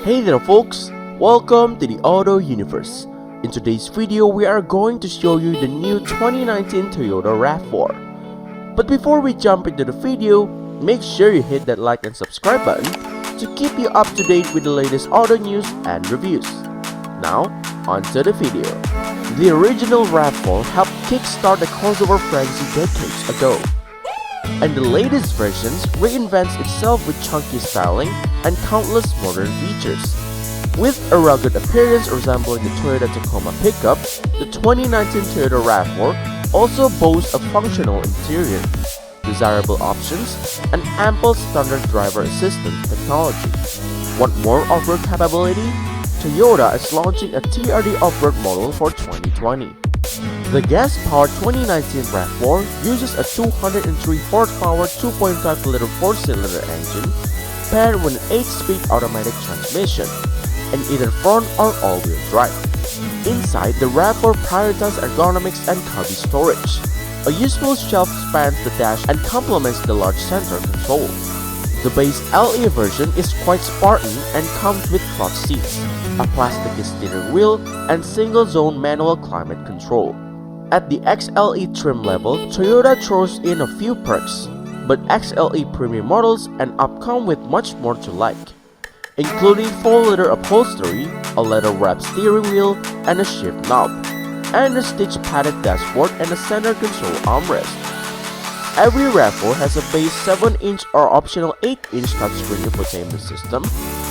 Hey there folks, welcome to the Auto Universe. In today's video, we are going to show you the new 2019 Toyota RAV4. But before we jump into the video, make sure you hit that like and subscribe button to keep you up to date with the latest auto news and reviews. Now, onto the video. The original RAV4 helped kickstart the crossover frenzy decades ago, and the latest versions reinvents itself with chunky styling and countless modern features. With a rugged appearance resembling the Toyota Tacoma pickup, the 2019 Toyota RAV4 also boasts a functional interior, desirable options, and ample standard driver assistance technology. Want more off-road capability? Toyota is launching a TRD Off-Road model for 2020. The gas-powered 2019 RAV4 uses a 203 horsepower 2.5-liter 4-cylinder engine paired with an 8-speed automatic transmission and either front or all-wheel drive. Inside, the RAV4 prioritizes ergonomics and cubby storage. A useful shelf spans the dash and complements the large center console. The base LE version is quite Spartan and comes with cloth seats, a plasticky steering wheel, and single-zone manual climate control. At the XLE trim level, Toyota throws in a few perks, but XLE Premium models and up come with much more to like, including faux-leather upholstery, a leather-wrapped steering wheel, and a shift knob, and a stitched padded dashboard and a center console armrest. Every RAV4 has a base 7-inch or optional 8-inch touchscreen infotainment system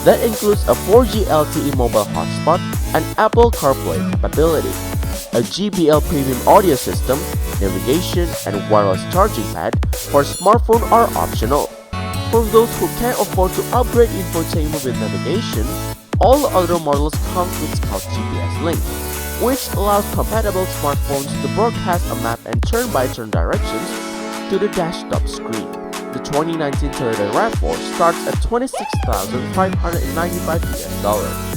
that includes a 4G LTE mobile hotspot and Apple CarPlay capability. A JBL premium audio system, navigation, and wireless charging pad for smartphone are optional. For those who can't afford to upgrade infotainment with navigation, all other models come with Scout GPS Link, which allows compatible smartphones to broadcast a map and turn-by-turn directions to the dash-top screen. The 2019 Toyota RAV4 starts at $26,595.